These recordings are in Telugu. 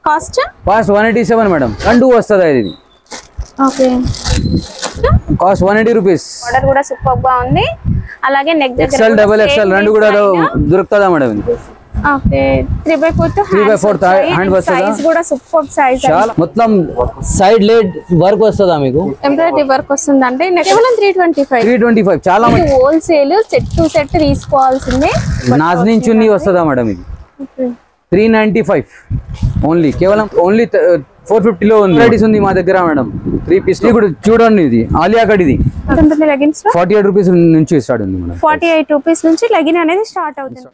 Cost 187 madam. కండు వస్తది ఇది. ఓకే. Cost 180 rupees. ఆర్డర్ కూడా సూపర్ గా ఉంది. అలాగే నెక్ దగ్గర XL డబుల్ XL రెండు కూడా దొరుకుతదా మేడం ఇది. ఓకే 3/4 హ్యాండ్ సైజ్ కూడా సూపర్ సైజ్. చాలా మొత్తం సైడ్ లెడ్ వర్క్ వస్తదా మీకు. ఎంబ్రాయిడరీ వర్క్ వస్తుందండి. కేవలం 325 చాలా మంచి హోల్సేల్ సెట్ టు సెట్ తీసుకోవాల్సిందే. నాజ్నిన్ చున్నీ వస్తదా మేడం ఇది. 395 ఓన్లీ. కేవలం ఓన్లీ 450 లో ఉంది. వెరైటీస్ ఉంది మా దగ్గర మేడం. 3 పీస్ కూడా చూడండి. ఇది ఆలియా కట్. ఇది 48 రూపీస్ నుంచి స్టార్ట్ ఉంది మేడం. 48 రూపీస్ నుంచి లెగిన్ అనేది స్టార్ట్ అవుతుంది.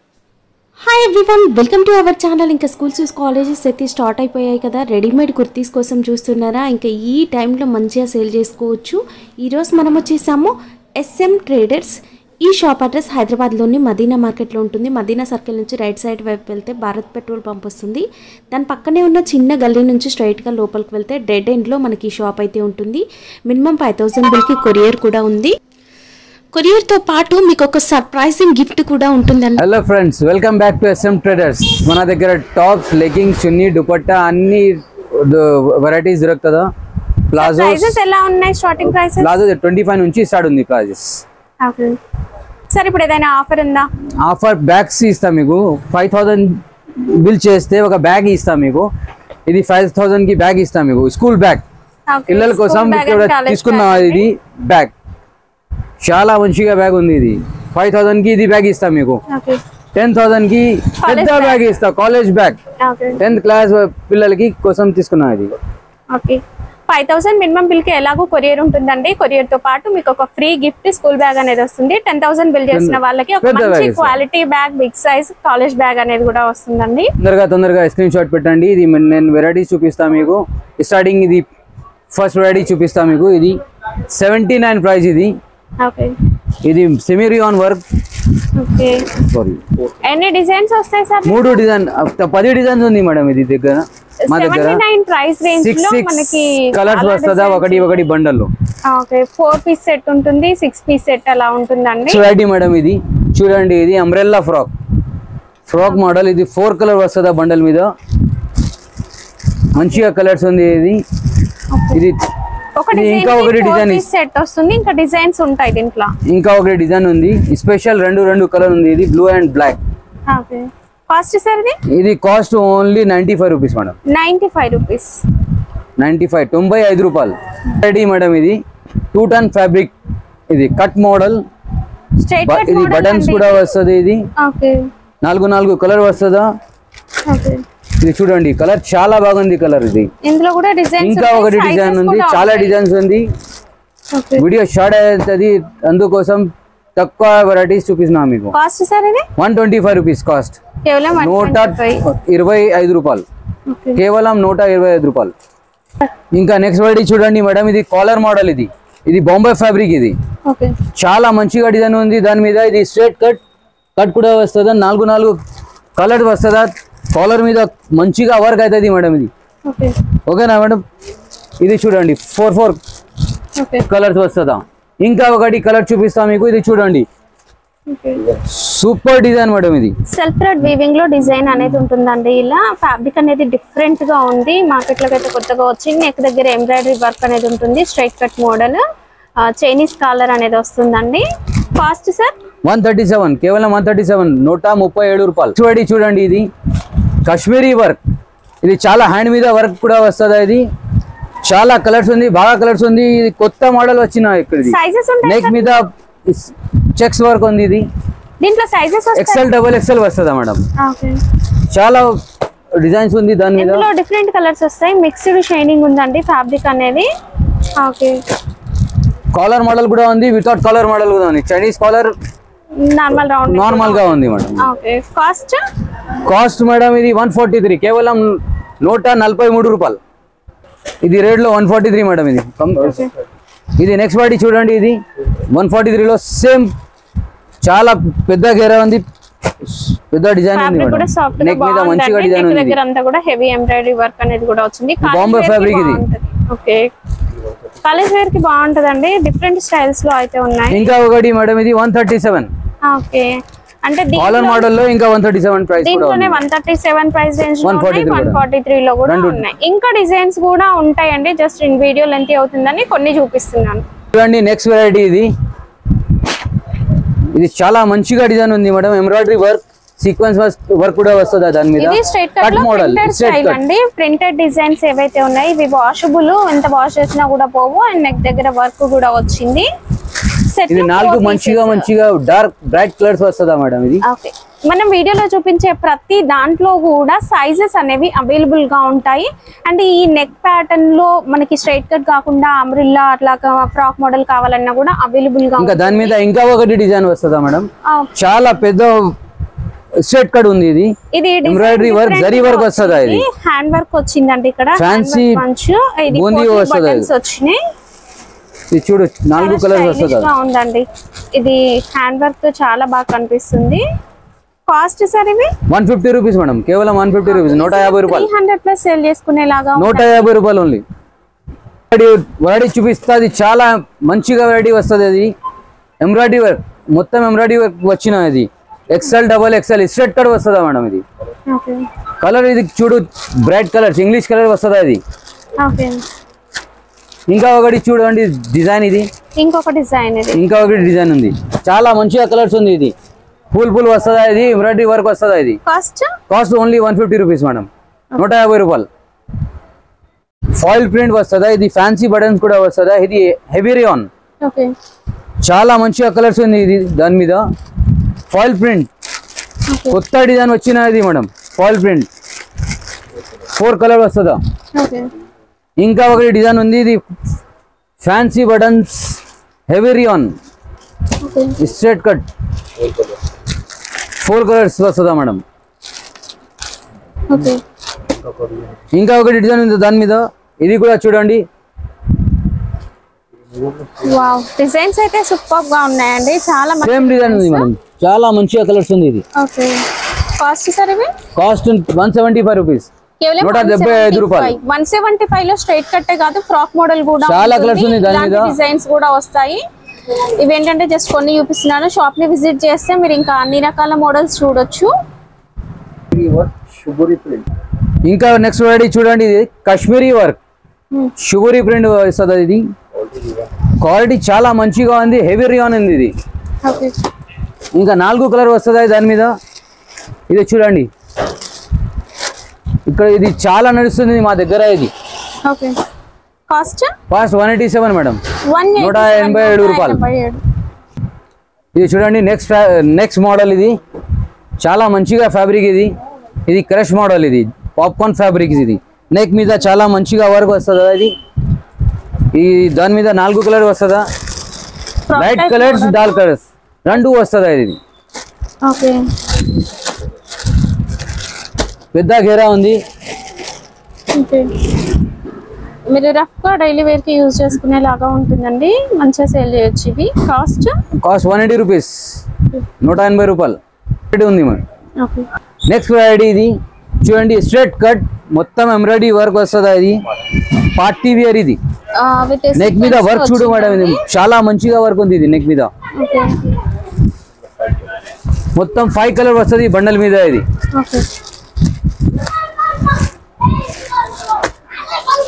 Hi everyone, welcome to our channel. ఇంకా స్కూల్స్ కాలేజెస్ అయితే స్టార్ట్ అయిపోయాయి కదా. రెడీమేడ్ కుర్తీస్ కోసం చూస్తున్నారా? ఇంకా ఈ టైంలో మంచిగా సేల్ చేసుకోవచ్చు. ఈరోజు మనం వచ్చేసాము SM ట్రేడర్స్. ఈ షాప్ అడ్రస్ హైదరాబాద్లోని మదీనా మార్కెట్లో ఉంటుంది. మదీనా సర్కిల్ నుంచి రైట్ సైడ్ వైపు వెళ్తే భారత్ పెట్రోల్ పంప్ వస్తుంది. దాని పక్కనే ఉన్న చిన్న గల్లీ నుంచి స్ట్రైట్గా లోపలికి వెళ్తే డెడ్ ఎండ్లో మనకి ఈ షాప్ అయితే ఉంటుంది. మినిమం 5000 బిల్కి కొరియర్ కూడా ఉంది. కొరియర్ తో పాటు మీకు ఒక సర్ప్రైజింగ్ గిఫ్ట్ కూడా ఉంటుందండి. Hello friends, welcome back to SM traders. మన దగ్గర టాప్స్, లెగ్గింగ్స్, చున్నీ, దుపట్టా అన్ని వెరైటీస్ దొరుకుతుందా. ప్లాజో ప్రైసెస్ ఎలా ఉన్నాయి? స్టార్టింగ్ ప్రైసెస్ ప్లాజో 25 నుంచి స్టార్ట్ ఉంది ప్రైసెస్. ఓకే సర్, ఇప్పుడు ఏదైనా ఆఫర్ ఉందా? ఆఫర్ బ్యాగ్స్ ఇస్తా మీకు. 5000 బిల్ చేస్తే ఒక బ్యాగ్ ఇస్తా మీకు. ఇది 5000 కి బ్యాగ్ ఇస్తా మీకు. స్కూల్ బ్యాగ్ పిల్లల కోసం తీసుకున్నా. ఇది బ్యాగ్ చాలా మంచిగా బ్యాగ్ ఉంది. ఇది 5000 కి ఇది బ్యాగ్ ఇస్తా మీకు. 10,000 కి పెద్ద బ్యాగ్ ఇస్తా, కాలేజ్ బ్యాగ్. 10th క్లాస్ పిల్లలకి కోసం తీసుకున్నా. ఇది 5000 మినిమం బిల్ కి ఎలాగో కొరియర్ ఉంటుందండి. కొరియర్ తో పాటు మీకు ఒక ఫ్రీ గిఫ్ట్ స్కూల్ బ్యాగ్ అనేది వస్తుంది. 10,000 బిల్ చేసిన వాళ్ళకి ఒక మంచి quality bag, big size college bag అనేది కూడా వస్తుందండి. తొందరగా స్క్రీన్ షాట్ పెట్టండి. ఇది నేను వెరైటీస్ చూపిస్తా మీకు. స్టార్టింగ్ ఇది ఫస్ట్ వెరైటీ చూపిస్తా మీకు. ఇది 79 ప్రైస్. ఇది ఇది సెమీ రియాన్ వర్క్. ఓకే, ఎన్ని డిజైన్స్ వస్తాయి సార్? 3 డిజైన్, 10 డిజైన్స్ ఉంది మేడం. ఇది దగ్గర మా దగ్గర 79 ప్రైస్ రేంజ్ లో మనకి కలర్స్ వస్తదా. ఒకటి బండల్ లో. ఓకే, 4 పీస్ సెట్ ఉంటుంది, 6 పీస్ సెట్ అలా ఉంటుందండి. Variety madam. ఇది చూడండి. ఇది అంబ్రెల్లా ఫ్రాక్ మోడల్. ఇది 4 కలర్ వస్తదా బండల్ మీద. మంచిగా కలర్స్ ఉంది. ఇది ఇంకా ఒకటి డిజైన్ సెట్ వస్తుంది. ఇంకా డిజైన్స్ ఉంటాయి దీంట్లో. ఇంకా ఒకటి డిజైన్ ఉంది స్పెషల్. రెండు కలర్ ఉంది. ఇది blue and black. Okay, cost sir ఇది cost only 95 rupees madam. 95 rupees. 95 రూపాయలు. Ready madam. ఇది 2 టన్ ఫ్యాబ్రిక్. ఇది కట్ మోడల్. ఇది బటన్స్ కూడా వస్తుంది. ఇది 4 కలర్ వస్తుందా. ఇది చూడండి, కలర్ చాలా బాగుంది. కలర్ ఇది ఇందులో కూడా డిజైన్స్, ఇంకా ఒకటి డిజైన్ ఉంది. చాలా డిజైన్స్ ఉంది. వీడియో షార్ట్ అవుతుంది, అందుకోసం తక్కువ వెరైటీస్ చూపిస్తున్నా మీకు. కాస్ట్ సార్ ఇది 125 రూపీస్ కాస్ట్. కేవలం 125 రూపాయలు. కేవలం 125 రూపాయలు. ఇంకా నెక్స్ట్ వెరైటీ చూడండి మేడం. ఇది కాలర్ మోడల్. ఇది బాంబే ఫ్యాబ్రిక్. ఇది చాలా మంచిగా డిజైన్ ఉంది దాని మీద. ఇది స్ట్రైట్ కట్ కూడా వస్తుందా. 4 కలర్ వస్తుందా. కాలర్ మీద మంచిగా వర్క్ అవుతుంది మేడం. ఇది ఓకేనా మేడం. ఇది చూడండి 4 కలర్స్ వస్తుందా. ఇంకా ఒకటి కలర్ చూపిస్తా మీకు. ఇది చూడండి, సూపర్ డిజైన్ మేడం. ఇది సెల్ఫ్ థ్రెడ్ వీవింగ్ లో డిజైన్ అనేది ఉంటుందండి. ఇలా ఫ్యాబ్రిక్ అనేది డిఫరెంట్ గా ఉంది. మార్కెట్ లోకి అయితే కొత్తగా వచ్చింది. నెక్ దగ్గర ఎంబ్రాయిడరీ వర్క్ అనేది ఉంటుంది. Straight cut model, Chinese collar అనేది వస్తుందండి. Cost sir 137. కేవలం 137. 137 రూపాయలు. చూడండి ఇది కాశ్మీరీ వర్క్. ఇది చాలా హ్యాండ్ మీద వర్క్ కూడా వస్తుందా. ఇది చాలా కలర్స్ ఉంది, బాగా కలర్స్ ఉంది. ఇది కొత్త మోడల్ వచ్చిన ఇక్కడ. నెక్ మీద చెక్స్ వర్క్ ఉంది. ఇది దీంట్లో సైజెస్ XL డబుల్ XL వస్తుందా మేడం. చాలా డిజైన్స్ ఉంది దాని మీద. ఇందులో డిఫరెంట్ కలర్స్ వస్తాయి. మిక్స్డ్ షైనింగ్ ఉందండి ఫ్యాబ్రిక్ అనేది. ఓకే, కాలర్ మోడల్ కూడా ఉంది, వితౌట్ కాలర్ మోడల్ కూడా ఉంది. చైనీస్ కాలర్ నార్మల్ గా ఉంది మేడం. ఓకే, కాస్ట్ మేడం ఇది 143. కేవలం 143 రూపాయలు. ఇది రేట్ లో 143 మేడం. ఇది నెక్స్ట్ వాటి చూడండి. ఇది 143 లో సేమ్ చాలా పెద్ద గేరా ఉంది, పెద్ద డిజైన్ ఉంది మేడం. నెక్ మీద మంచిగా డిజైన్ ఉంది. దగ్గర అంతా కూడా హెవీ ఎంబ్రాయిడరీ వర్క్ అనేది కూడా వచ్చింది. బాంబే ఫ్యాబ్రిక్. ఇది ఓకే, కాలేజ్ వేర్ కి బాగుంటదండి. డిఫరెంట్ స్టైల్స్ లో అయితే ఉన్నాయి. ఇంకా ఒకటి మేడం. ఇది 137. ఓకే, అంటే కాలర్ మోడల్ లో ఇంకా 137 ప్రైస్ కూడా దీంట్లోనే 137 ప్రైస్ రేంజ్ లో ఉన్నాయి, 143 లో కూడా ఉన్నాయి. ఇంకా డిజైన్స్ కూడా ఉంటాయండి, జస్ట్ ఇన్ వీడియో లెంత్ అవుతుందని కొన్ని చూపిస్తున్నాను. చూడండి నెక్స్ట్ వెరైటీ ఇది చాలా మంచిగా డిజైన్ ఉంది madam. Embroidery work, sequence work కూడా వస్తుంది దాని మీద. ఇది స్ట్రైట్ కట్ లో ప్రింటెడ్ స్టైల్ అండి. ప్రింటెడ్ డిజైన్స్ ఏవైతే ఉన్నాయి ఇవి వాషబుల్, ఎంత వాష్ చేసినా కూడా పోవు. అండ్ నెక్ దగ్గర వర్క్ కూడా వచ్చింది. ఇది 4 మంచిగా డార్క్ బ్రైట్ కలర్స్ వస్తుందా మేడం ఇది? ఓకే, మనం వీడియోలో చూపించే ప్రతి దాంట్లో కూడా సైజెస్ అనేవి అవైలబుల్ గా ఉంటాయి. అండ్ ఈ నెక్ ప్యాటర్న్ లో మనకి స్ట్రైట్ కట్ కాకుండా అంబ్రిల్లా అట్లా ఫ్రాక్ మోడల్ కావాలన్నా కూడా అవైలబుల్ గా. ఇంకా దాని మీద ఇంకా ఒకటి డిజైన్ వస్తుందా మేడం? చాలా పెద్ద స్ట్రైట్ కట్ ఉంది. ఇది ఎంబ్రాయిడరీ వర్క్, జరీ వర్క్ వస్తుందా? ఇది హ్యాండ్ వర్క్ వచ్చిందండి. ఇక్కడ ఫ్యాన్సీ బూందీ వస్తుందా? వచ్చినాయి. ఇది చూడు 4 కలర్స్ వస్తుందా ఉందండి. ఇది హ్యాండ్ వర్క్ తో చాలా బాగా కనిపిస్తుంది. కాస్ట్ సార్ ఇవి 150 రూపీస్ మేడం, కేవలం 150 రూపీస్, 150 రూపాయలు. 300 ప్లస్ సేల్ చేసుకునేలాగా 150 రూపాయలు ఓన్లీ. వెరైటీ చూపిస్తా, అది చాలా మంచిగా వెరైటీ వస్తుంది. అది ఎంబ్రాయిడరీ వర్క్, మొత్తం ఎంబ్రాయిడరీ వర్క్ వచ్చిన ఇది XL, XXL స్ట్రైట్ కట్ వస్తుందా మేడం? ఇది కలర్ ఇది చూడు బ్రైట్ కలర్స్, ఇంగ్లీష్ కలర్ వస్తుందా? ఇది ఇంకా ఒకటి చూడండి డిజైన్, ఇది ఇంకొక డిజైన్ ఉంది. చాలా మంచిగా కలర్స్ ఉంది. ఇది ఫుల్ వస్తుందా? ఇది ఎంబ్రాయిడరీ వర్క్ వస్తుందా? ఇది కాస్ట్ ఓన్లీ 150 రూపీస్ మేడం, 150 రూపాయలు. ఫాయిల్ ప్రింట్ వస్తుందా? ఇది ఫ్యాన్సీ బటన్స్ కూడా వస్తుందా? ఇది హెవీ రియాన్, చాలా మంచిగా కలర్స్ ఉంది. ఇది దాని మీద ఫాయిల్ ప్రింట్, కొత్త డిజైన్ వచ్చినది మేడం. ఫాయిల్ ప్రింట్ 4 కలర్ వస్తుందా? ఇంకా ఒకటి డిజైన్ ఉంది. ఇది fancy buttons, heavy rayon, straight cut, 4 colours వస్తుందా మేడం? ఇంకా ఒకటి డిజైన్ ఉంది దాని మీద, ఇది కూడా చూడండి. వావ్, డిజైన్స్ అయితే సూపర్ గా ఉన్నాయండి. చాలా సేమ్ డిజైన్ ఉంది మేడం, చాలా మంచిగా కలర్స్ ఉంది. ఇది కాస్ట్ సార్ ఇవి కాస్ట్ 175 రూపీస్, 175 రూపాయలు. 175 లో స్ట్రైట్ కట్టే కాదు, ఫ్రాక్ మోడల్ కూడా చాలా కలర్స్ ఉంది. దాని మీద డిజైన్స్ కూడా వస్తాయి. ఇవేంటంటే జస్ట్ కొన్ని చూపిస్తున్నాను. షాప్ ని విజిట్ చేస్తే మీరు ఇంకా అన్ని రకాల మోడల్స్ చూడొచ్చు. ఇంకా నెక్స్ట్ వెరైటీ చూడండి, ఇది కాశ్మీరీ వర్క్, షుగరీ ప్రింట్ వస్తుంది. ఇది క్వాలిటీ చాలా మంచిగా ఉంది, హెవీ రియాన్ ఉంది. ఇది ఇంకా 4 కలర్ వస్తుంది దాని మీద. ఇది చూడండి, ఇక్కడ ఇది చాలా నడుస్తుంది మా దగ్గర. ఇది కాస్ట్ 187 మేడం, 187 రూపాయలు. ఇది చూడండి నెక్స్ట్ మోడల్. ఇది చాలా మంచిగా ఫ్యాబ్రిక్. ఇది క్రష్ మోడల్, ఇది పాప్కార్న్ ఫ్యాబ్రిక్. ఇది నెక్ మీద చాలా మంచిగా వర్క్ వస్తుందా? ఇది దాని మీద 4 కలర్ వస్తుందా? లైట్ కలర్స్, డార్క్ కలర్స్ 2 వస్తుందా? ఇది పెద్ద ఘేరా ఉంది. మీరు రఫ్ గా డైలీ వేర్ కి యూజ్ చేసుకునేలాగా ఉంటుందండి, మంచిగా సేల్ చేయొచ్చు. ఇవి కాస్ట్ 180 రూపీస్, 180 రూపాయలు ఉంది మేడం. నెక్స్ట్ వెరైటీ ఇది చూడండి, స్ట్రైట్ కట్, మొత్తం ఎంబ్రాయిడరీ వర్క్ వస్తుందా? ఇది పార్టీ వేర్. ఇది నెక్ మీద వర్క్ చూడు మేడం, ఇది చాలా మంచిగా వర్క్ ఉంది. ఇది నెక్ మీద మొత్తం 5 కలర్ వస్తుంది బండల్ మీద. ఇది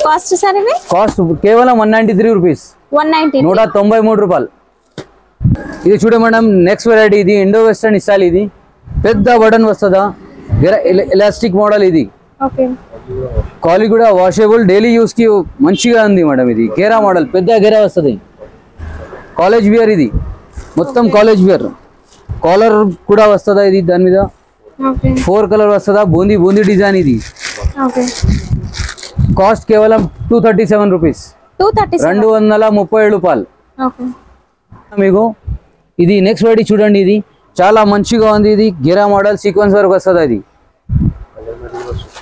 కాస్ట్ సార్ ఇవి కాస్ట్ కేవలం 193 రూపీస్, 193 రూపాయలు. ఇది చూడ మేడం నెక్స్ట్ వెరైటీ. ఇది ఇండో వెస్టర్న్ స్టైల్. ఇది పెద్ద బటన్ వస్తుందా? Elastic model. ఇది క్వాలిటీ కూడా వాషబుల్, డైలీ యూస్ కి మంచిగా ఉంది మేడం. ఇది గేరా మోడల్, పెద్ద గేరా వస్తుంది. College wear. ఇది మొత్తం కాలేజ్ వేర్. కాలర్ కూడా వస్తుందా? ఇది దాని మీద 4 కలర్ వస్తుందా? బూందీ డిజైన్. ఇది కాస్ట్ కేవలం 237 రూపీస్, 237 రూపాయలు మీకు. ఇది నెక్స్ట్ వెరైటీ చూడండి, ఇది చాలా మంచిగా ఉంది. ఇది గేరా మోడల్, సీక్వెన్స్ వర్క్ వస్తుందా? ఇది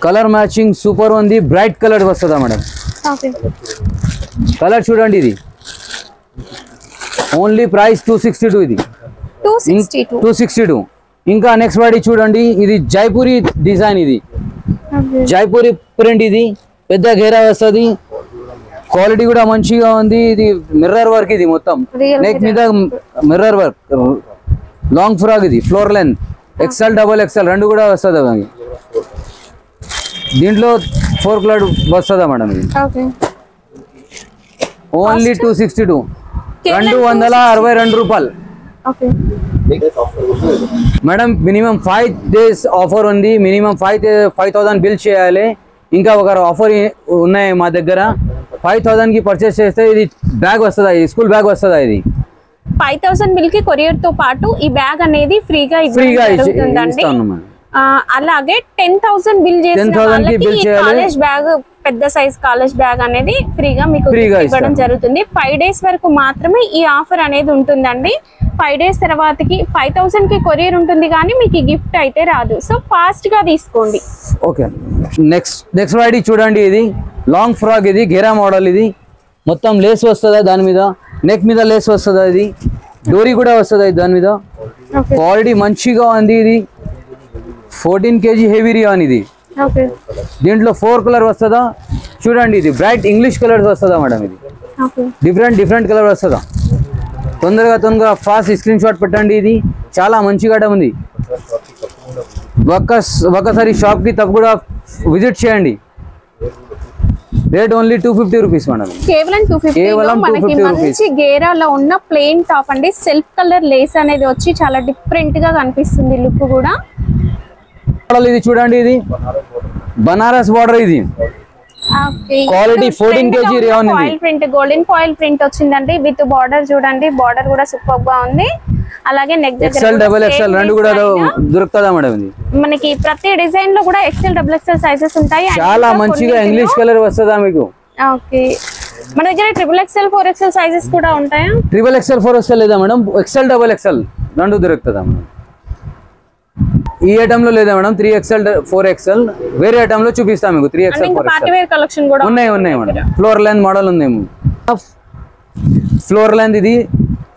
కలర్ మ్యాచింగ్ సూపర్ ఉంది, బ్రైట్ కలర్ వస్తుందా మేడం? కలర్ చూడండి. ఇది ఓన్లీ ప్రైస్ 262. ఇది 262. ఇంకా నెక్స్ట్ వెరైటీ చూడండి, ఇది జైపూరి డిజైన్. ఇది జైపూరి ప్రింట్. ఇది పెద్ద గేరా వస్తుంది, క్వాలిటీ కూడా మంచిగా ఉంది. ఇది మిర్రర్ వర్క్. ఇది మొత్తం నెక్ మీద మిర్రర్ వర్క్, లాంగ్ ఫ్రాక్. ఇది floor length, XL double XL రెండు కూడా వస్తుందా దీంట్లో 4 కలర్ వస్తుందా మేడం ఇది ఓన్లీ 262 262 రూపాయలు మేడం మినిమం 5 days ఆఫర్ ఉంది మినిమం 5,000 బిల్ చేయాలి ఇంకా ఒక ఆఫర్ ఉన్నాయి మా దగ్గర 5,000 కి పర్చేస్ చేస్తే ఇది బ్యాగ్ వస్తుందా స్కూల్ బ్యాగ్ వస్తుందా ఇది 5,000 బిల్ కి కొరియర్ తో పాటు ఈ బ్యాగ్ అనేది ఫ్రీగా ఇవ్వబడుతుందండి అలాగే 10,000 బిల్ చేసిన వాళ్ళకి కాలేజ్ బ్యాగ్ పెద్ద సైజ్ కాలేజ్ బ్యాగ్ అనేది ఫ్రీగా మీకు ఇవ్వడం జరుగుతుంది 5 days వరకు మాత్రమే ఈ ఆఫర్ అనేది ఉంటుందండి 5 days తర్వాతకి 5,000 కి కొరియర్ ఉంటుంది కానీ మీకు గిఫ్ట్ అయితే రాదు సో ఫాస్ట్ గా తీసుకోండి ఓకే నెక్స్ట్ వెరైటీ చూడండి ఇది లాంగ్ ఫ్రాక్ ఇది గెరా మోడల్ ఇది మొత్తం లేస్ వస్తుందా దాని మీద నెక్ మీద లేస్ వస్తుందా ఇది డోరీ కూడా వస్తుందా దాని మీద క్వాలిటీ మంచిగా ఉంది ఇది 14 kg హెవీ రియాన్ ఇది దీంట్లో 4 కలర్ వస్తుందా చూడండి ఇది బ్రైట్ ఇంగ్లీష్ కలర్స్ వస్తుందా మేడం ఇది డిఫరెంట్ కలర్ వస్తుందా తొందరగా ఫాస్ట్ స్క్రీన్ షాట్ పెట్టండి ఇది చాలా మంచిగా ఉంది ఒక్కసారి షాప్ కి తప్ప కూడా విజిట్ చేయండి రేట్ ఓన్లీ 250 రూపీస్ మేడం కేవలం 250 మనకి మంచి గేరాలో ఉన్న ప్లెయిన్ టాప్ అండి సెల్ఫ్ కలర్ లేస్ అనేది వచ్చి చాలా డిఫరెంట్ గా కనిపిస్తుంది లుక్ కూడా ఇది చూడండి ఇది బనారస్ బార్డర్ ఇది quality 14 kg rayon foil print golden foil print వచ్చిందండి విత్ బార్డర్ చూడండి బార్డర్ కూడా సూపర్ గా ఉంది అలాగే నెక్ దగ్గర ఎక్సెల్ డబుల్ ఎక్సెల్ రెండు కూడా దొరుకుతదా మేడం ఇది మనకి ప్రతి డిజైన్ లో కూడా ఎక్సెల్ డబుల్ ఎక్సెల్ సైజెస్ ఉంటాయి చాలా మంచిగా ఇంగ్లీష్ కలర్ వస్తదా మీకు ఓకే మన దగ్గర ట్రిపుల్ ఎక్సెల్ 4XL సైజెస్ కూడా ఉంటాయా ట్రిపుల్ ఎక్సెల్ 4XL లేదా మేడం ఎక్సెల్ డబుల్ ఎక్సెల్ రెండు దొరుకుతదా మేడం ఈ ఐటమ్ లో లేదా మేడం 3XL 4XL వేరే ఐటమ్ లో చూపిస్తా మీకు 3XL 4XL party wear collection కూడా ఉన్నాయి మేడం ఫ్లోర్ లెంత్ మోడల్ ఉంది ఫ్లోర్ లెంత్ ఇది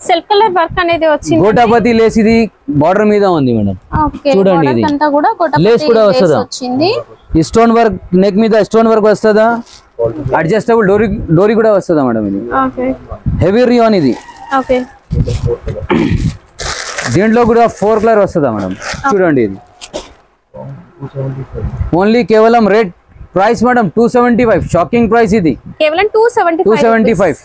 సెల్ఫ్ కలర్ వర్క్ అనేది వచ్చింది గోటాపతి లేస్ ఇది బార్డర్ మీద ఉంది మేడం చూడండి ఇది అంతా కూడా గోటాపతి లేస్ కూడా వస్తదా వచ్చింది ఈ స్టోన్ వర్క్ నెక్ మీద స్టోన్ వర్క్ వస్తదా అడ్జస్టబుల్ డోరీ కూడా వస్తదా మేడం ఇది ఓకే హెవీ రియాన్ ఇది ఓకే దీంట్లో కూడా 4 కలర్ వస్తదా మేడం చూడండి ఇది ఓన్లీ కేవలం rate price madam 275 shocking price ఇది కేవలం 275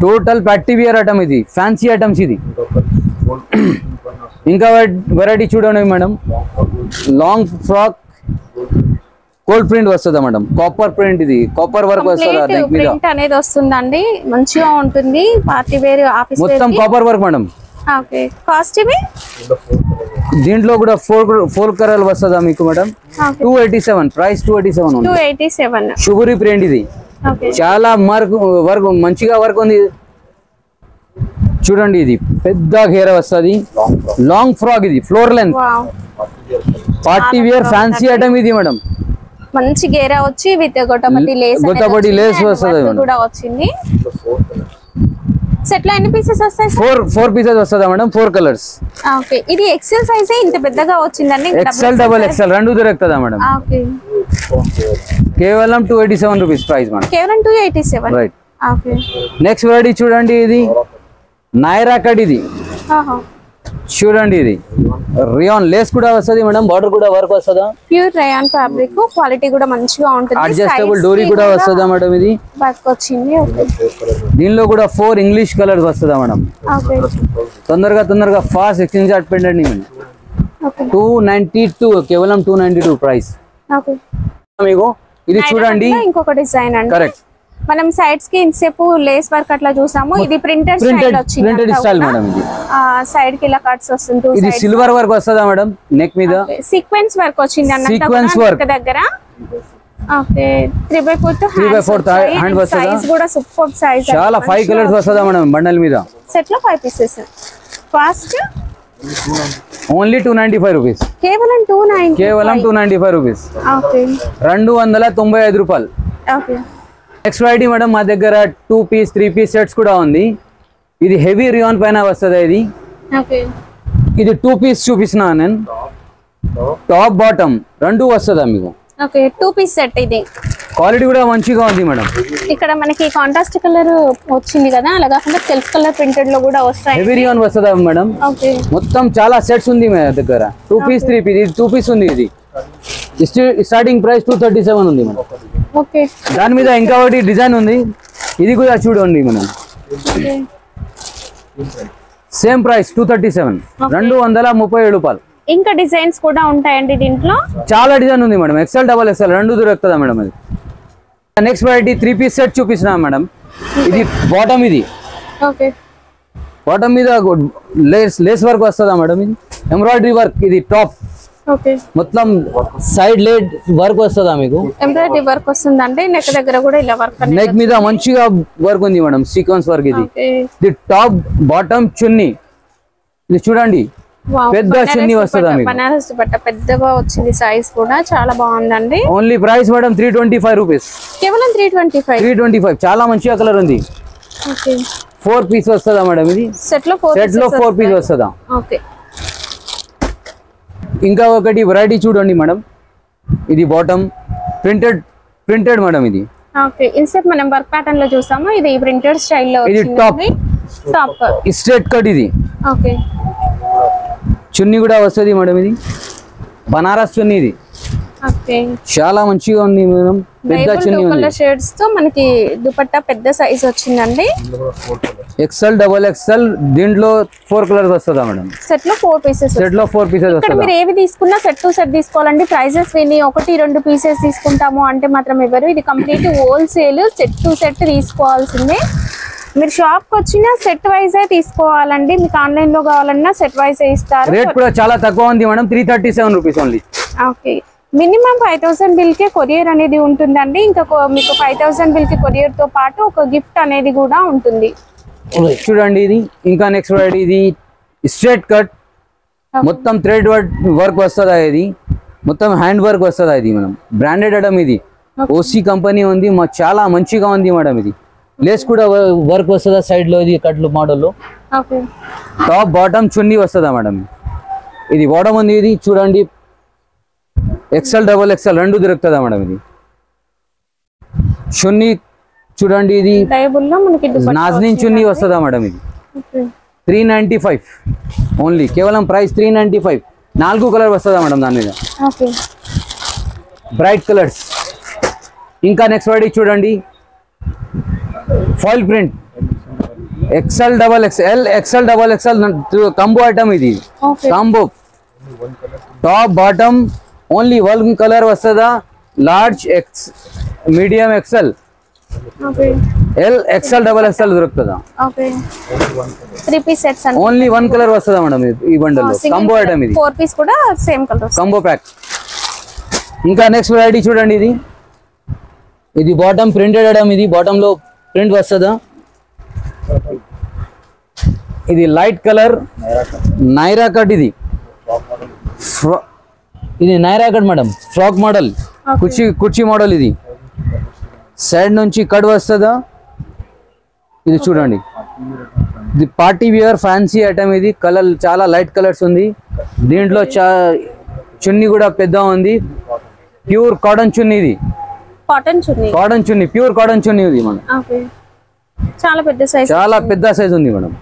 టోటల్ పార్టీ వేర్ ఐటమ్ ఇది ఫ్యాన్సీ ఐటమ్స్ ఇది ఇంకా వెరైటీ చూడండి madam long frock gold print వస్తుందా మేడం కాపర్ ప్రింట్ ఇది కాపర్ వర్క్ వస్తుందా నెక్ మీద ప్రింట్ అనేది వస్తుందండి మంచిగా ఉంటుంది పార్టీ వేర్ ఆఫీస్ వేర్ మొత్తం copper work madam okay cost ఇవి దీంట్లో కూడా 4 కలర్ వస్తుందా మీకు మేడం 287 ప్రైస్ 287 షుగరీ ప్రింట్ ఇది చాలా వర్క్ మంచిగా వర్క్ ఉంది చూడండి ఇది పెద్ద గేర వస్తుంది లాంగ్ ఫ్రాక్ ఇది floor length party wear fancy item ఇది మేడం మంచి గేరా వచ్చి విత్ గోటాపతి లేస్ వస్తుంది కూడా వచ్చింది సెట్ లో ఎన్ని పీసెస్ వస్తాయి 4 పీసెస్ వస్తుందా మేడం 4 కలర్స్ ఓకే ఇది ఎక్సెల్ సైజ్ ఇంత పెద్దగా వచ్చిందండి ఎక్సెల్ డబుల్ ఎక్సెల్ రెండు దొరుకుతుందా మేడం ఓకే కేవలం 287 రూపీస్ ప్రైస్ మేడం కేవలం 287 రైట్ ఓకే నెక్స్ట్ వెరైటీ చూడండి ఇది నైరా కట్ ఇది చూడండి ఇది రియాన్ లేస్ కూడా వస్తది మేడం బార్డర్ కూడా వర్క్ వస్తదా ప్యూర్ రియాన్ ఫ్యాబ్రిక్ క్వాలిటీ కూడా మంచిగా ఉంటుంది అడ్జస్టబుల్ డోరీ కూడా వస్తదా మేడం ఇది వర్క్ వచ్చింది దీనిలో కూడా 4 ఇంగ్లీష్ కలర్స్ వస్తదా మేడం ఓకే తొందరగా ఫాస్ట్ ఎక్స్చేంజ్ చార్ట్ పెట్టండి మేడం ఓకే 292 కేవలం 292 ప్రైస్ ఓకే మీకు ఇది చూడండి ఇంకొక డిజైన్ అండి కరెక్ట్ మనం సైడ్స్ కి ఇంతసేపు లేస్ వర్క్ అట్లా చూసాము ఇది ప్రింటెడ్ స్టైల్ మేడం ఇది సైడ్ కి ఇలా కట్స్ వస్తుంది ఇది సిల్వర్ వర్క్ వస్తదా మేడం నెక్ మీద సీక్వెన్స్ వర్క్ వచ్చింది అన్నట్టు దగ్గర ఓకే 3/4 హ్యాండ్ వస్తదా సైజ్ కూడా సూపర్ సైజ్ చాలా 5 కలర్స్ వస్తదా మేడం బండల్ మీద సెట్ లో 5 పీసెస్ కాస్ట్ ఓన్లీ 295 రూపీస్ కేవలం 295 రూపీస్ ఓకే 295 రూపాయలు ఓకే నెక్స్ట్ వెరైటీ మేడం మా దగ్గర 2 పీస్ 3 పీస్ సెట్స్ కూడా ఉంది ఇది హెవీ రియాన్ పైన వస్తదా ఇది ఓకే ఇది 2 పీస్ చూపిస్తున్నా నేను టాప్ బాటమ్ రెండు వస్తదా మీకు ఓకే 2 పీస్ సెట్ ఇది. క్వాలిటీ కూడా మంచిగా ఉంది మేడం. ఇక్కడ మనకి కాంట్రాస్ట్ కలర్ వచ్చింది కదా, అలా కాకుండా సెల్ఫ్ కలర్ ప్రింటెడ్ లో కూడా వస్తాయి. హెవీ రియాన్ వస్తుందా మేడం? ఓకే. మొత్తం చాలా సెట్స్ ఉంది మా దగ్గర. 2 పీస్ 3 పీస్, ఇది 2 పీస్ ఉంది. ఇది స్టార్టింగ్ ప్రైస్ 237 ఉంది మేడం. ఓకే. దాని మీద ఇంకా ఒకటి డిజైన్ ఉంది, ఇది కూడా చూడండి మేడం. సేమ్ ప్రైస్ 237, 237 రూపాయలు. ఇంకా డిజైన్స్ కూడా ఉంటాయండి దీంట్లో. చాలా డిజైన్ ఉంది మేడం. ఎక్సెల్ డబల్ ఎక్సెల్ రెండు దొరుకుతుందా మేడం? అది నెక్స్ట్ వెరైటీ 3 పీస్ సెట్ చూపిస్తున్నా మేడం. ఇది బాటమ్, ఇది ఓకే. బాటమ్ మీద లేస్ వర్క్ వస్తుందా మేడం? ఇది ఎంబ్రాయిడరీ వర్క్. ఇది టాప్ ఓకే. మొత్తం సైడ్ లేడ్ వర్క్ వస్తుందా మీకు? ఎంబ్రాయిడరీ వర్క్ వస్తుందండి. నెక్ దగ్గర కూడా ఇలా వర్క్, నెక్ మీద మంచిగా వర్క్ ఉంది మేడం, సీక్వెన్స్ వర్క్. ఇది టాప్ బాటమ్ చున్నీ. ఇది చూడండి, పెద్ద చున్నీ వస్తుందా మీకు? బనారస్ దుపట్టా పెద్దగా వచ్చింది, సైజ్ కూడా చాలా బాగుందండి. Only price madam 325 rupees. కేవలం 325. చాలా మంచిగా కలర్ ఉంది. ఓకే. 4 పీస్ వస్తుందా మేడం? ఇది సెట్ లో 4 పీస్ వస్తుందా? ఓకే. ఇంకా ఒకటి వెరైటీ చూడండి మేడం. ఇది బాటమ్ ప్రింటెడ్ మేడం. ఇది ఓకే. ఇన్సెట్ మనం వర్క్ ప్యాటర్న్ లో చూసాము, ఇది ప్రింటెడ్ స్టైల్ లో ఇది వచ్చింది. Top straight cut. ఇది ఓకే. చున్నీ కూడా వస్తుంది మేడం. ఇది బనారస్ చున్నీ. ఇది ఓకే. చాలా మంచిగా ఉంది మేడం. పెద్ద చున్నీ ఉంది. షేడ్స్ తో మనకి దుపట్టా పెద్ద సైజ్ వచ్చిందండి. XL double XL. దీంట్లో 4 కలర్స్ వస్తుందా మేడం? సెట్ లో 4 పీసెస్. వస్తుందా? మీరు ఏవి తీసుకున్నా సెట్ టు సెట్ తీసుకోవాలండి. ప్రైజెస్ విని 1-2 పీసెస్ తీసుకుంటాము అంటే మాత్రం ఇవ్వరు. ఇది complete wholesale, set to set తీసుకోవాల్సిందే. మీరు షాప్ కి వచ్చినా సెట్ వైజ్ తీసుకోవాలండి. మీకు ఆన్లైన్ లో కావాలన్నా సెట్ వైజ్ ఇస్తారు. రేట్ కూడా చాలా తక్కువ ఉంది madam, 337 rupees only. Okay. Minimum 5000 bill కే కొరియర్ అనేది ఉంటుందండి. ఇంకా మీకు 5000 బిల్ కి కొరియర్ తో పాటు ఒక గిఫ్ట్ అనేది కూడా ఉంటుంది. చూడండి ఇది. ఇంకా నెక్స్ట్ వెరైటీ ఇది స్ట్రైట్ కట్, మొత్తం థ్రెడ్ వర్క్ వస్తుందా? ఇది మొత్తం హ్యాండ్ వర్క్ వస్తుందా? ఇది మనం బ్రాండెడ్ ఐటమ్. ఇది ఓసీ కంపెనీ ఉంది, చాలా మంచిగా ఉంది మేడం. ఇది లేస్ కూడా వర్క్ వస్తుందా సైడ్ లో? ఇది కట్లు మోడల్. టాప్ బాటమ్ చున్నీ వస్తుందా మేడం? ఇది బాటమ్ ఉంది. ఇది చూడండి, ఎక్సెల్ డబల్ ఎక్సెల్ రెండు దొరుకుతుందా మేడం? ఇది చున్నీ చూడండి. ఇది నాజ్నిన్ చున్నీ వస్తుందా మేడం? ఇది 395 ఓన్లీ. కేవలం ప్రైస్ 395. 4 కలర్ వస్తుందా మేడం దాని మీద? Bright colours. ఇంకా నెక్స్ట్ వెరైటీ చూడండి, foil print XL double XL combo item. ఇది combo top bottom only 1 colour వస్తుందా? Large medium XL, L XL double XL దొరుకుతుందా? 3 పీస్ సెట్స్ ఓన్లీ 1 కలర్ వస్తుందా మేడం ఈ బండల్ లో? Combo item. ఇది 4 పీస్ కూడా సేమ్ కలర్ కాంబో ప్యాక్. ఇంకా నెక్స్ట్ వెరైటీ చూడండి, ఇది బాటమ్ ప్రింటెడ్ ఐటమ్. ఇది బాటమ్ లో ప్రింట్ వస్తుందా? ఇది లైట్ కలర్ నైరా కట్. ఇది Naira cut madam, frock model, కుర్చీ మోడల్. ఇది సైడ్ నుంచి కట్ వస్తుందా? ఇది చూడండి, ఇది పార్టీ వేర్ ఫ్యాన్సీ ఐటమ్. ఇది కలర్ చాలా లైట్ కలర్స్ ఉంది. దీంట్లో చున్నీ కూడా పెద్ద ఉంది. ప్యూర్ కాటన్ చున్నీ. ఇది కాటన్ చున్నీ, ప్యూర్ కాటన్ చున్నీ ఉంది మేడం. చాలా పెద్ద సైజ్ ఉంది మేడం.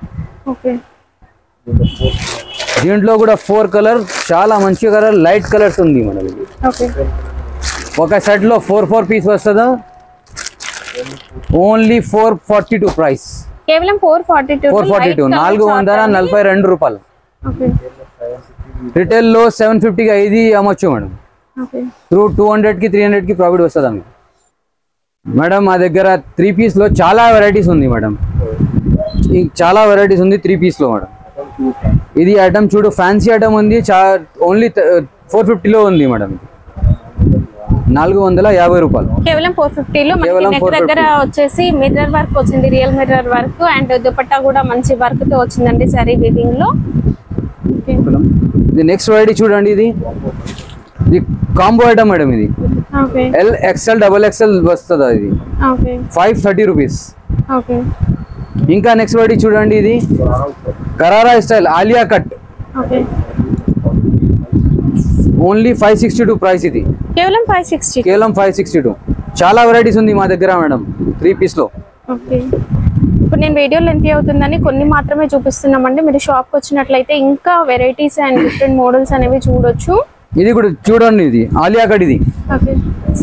దీంట్లో కూడా 4 కలర్, చాలా మంచి కలర్, లైట్ కలర్స్ ఉంది మేడం. ఇది ఒక సెట్ లో 4 పీస్ వస్తుందా? Only 442 price. కేవలం 442. 442 రూపాయలు. రిటైల్ లో 750 కి ఇది అమ్మొచ్చు మేడం. 200 కి 300 కి ప్రాఫిట్ వస్తుందా మీకు? మేడం మా దగ్గర 3 పీస్ లో చాలా వెరైటీస్ ఉంది మేడం. చాలా వెరైటీస్ ఉంది 3 పీస్ లో మేడం. ఇది ఐటమ్ చూడు, ఫ్యాన్సీ ఐటమ్ ఉంది. ఓన్లీ 450 లో ఉంది మేడం. 450 రూపాయలు. కేవలం 450 లో. నెక్ దగ్గర వచ్చేసి మిర్రర్ వర్క్ వచ్చింది, real mirror work. And dupatta కూడా మంచి వర్క్ తో వచ్చిందండి, సారీ వీవింగ్ లో. ఇది నెక్స్ట్ వెరైటీ చూడండి, ఇది కాంబో ఐటమ్ మేడం. ఇది ఎల్ ఎక్సెల్ డబల్ ఎక్సెల్ వస్తుందా? ఇది 530 రూపీస్. ఇంకా నెక్స్ట్ వెరైటీ చూడండి, ఇది gharara style Alia cut. Only 562 price. ఇది కేవలం 560. కేవలం 562. చాలా వెరైటీస్ ఉంది మా దగ్గర మేడం 3 పీస్ లో. ఓకే, ఇప్పుడు నేను వీడియో లెంత్ అవుతుందని కొన్ని మాత్రమే చూపిస్తున్నామండి. మీరు షాప్కి వచ్చినట్లయితే ఇంకా వెరైటీస్ అండ్ డిఫరెంట్ మోడల్స్ అనేవి చూడొచ్చు. ఇది కూడా చూడండి, ఇది ఆలియా కట్, ఇది ఓకే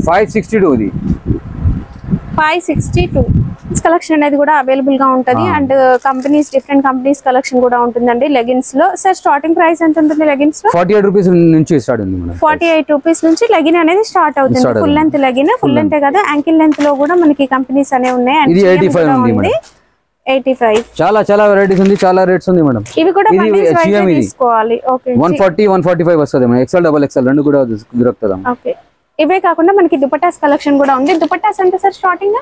562. ఇది 562 కలెక్షన్ అనేది కూడా అవైలబుల్ గా ఉంటది. And companies, different companies collection కూడా ఉంటుందండి లెగిన్స్ లో. సార్ స్టార్టింగ్ ప్రైస్ ఎంత ఉంటుంది లెగిన్స్ లో? 48 రూపీస్ నుంచి స్టార్ట్ ఉంది మేడం. 48 రూపీస్ నుంచి లెగిన్ అనేది స్టార్ట్ అవుతుంది. Full length legging, full length కదా, యాంకిల్ లెంత్ లో కూడా మనకి కంపెనీస్ అనేవి ఉన్నాయి. ఇది 85 ఉంది మేడం. 85. చాలా వెరైటీస్ ఉంది, చాలా రేట్స్ ఉంది మేడం. ఇవి కూడా తీసుకోవాలి. ఓకే 140 145 వస్తుంది మేడం. XL XXL రెండు కూడా దొరుకుతుంది. ఓకే, ఇవే కాకుండా మనకి దుపట్టాస్ కలెక్షన్ కూడా ఉంది. దుపట్టాస్ అంటే సార్ స్టార్టింగ్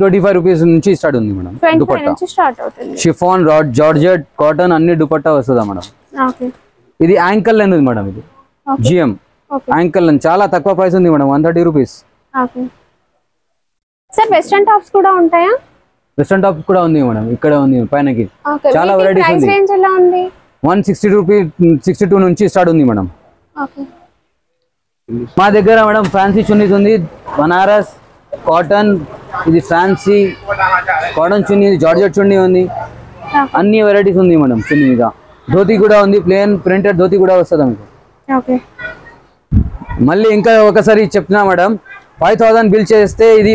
25 రూపీస్ నుంచి స్టార్ట్ ఉంది మేడం. 25 నుంచి స్టార్ట్ అవుతుంది. షిఫాన్, జార్జెట్, కాటన్ అన్ని దుపట్టా వస్తుందా మేడం. ఓకే, ఇది యాంకల్ లెంత్ ఉంది మేడం. ఇది GM యాంకల్ లెంత్, చాలా తక్కువ ప్రైస్ ఉంది madam, 130 rupees. Okay sir, western tops కూడా ఉంటాయా? వెస్టర్న్ టాప్ కూడా ఉంది మేడం, ఇక్కడ ఉంది పైనకి. చాలా వెరైటీస్ ఉంది. రేంజ్ ఎలా ఉంది? 160 రూపీస్ 62 నుంచి స్టార్ట్ ఉంది మేడం. ఓకే, మా దగ్గర మేడం ఫ్యాన్సీ చున్నీస్ ఉంది, బనారస్ కాటన్, ఇది ఫ్యాన్సీ కాటన్ చున్నీ, జార్జెట్ చున్నీ ఉంది, అన్ని వెరైటీస్ ఉంది మేడం. చున్నీ మీద ధోతి కూడా ఉంది, ప్లేన్ ప్రింటెడ్ ధోతి కూడా వస్తుందా మీకు. ఓకే, మళ్ళీ ఇంకా ఒకసారి చెప్తున్నా మేడం, 5000 బిల్ చేస్తే ఇది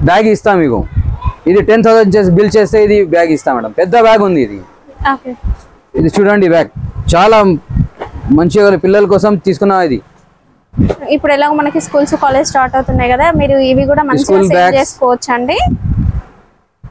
బ్యాగ్ ఇస్తాం మీకు. ఇది 10,000 బిల్ చేస్తే ఇది బ్యాగ్ ఇస్తాం మేడం. పెద్ద బ్యాగ్ ఉంది ఇది. ఓకే, ఇది చూడండి బ్యాగ్, చాలా మంచిగా పిల్లల కోసం తీసుకున్నా. ఇది ఇప్పుడు ఎలాగో మనకి స్కూల్స్ కాలేజ్ స్టార్ట్ అవుతున్నాయి కదా, మీరు ఇవి కూడా మంచిగా సేల్ చేసుకోవచ్చు అండి.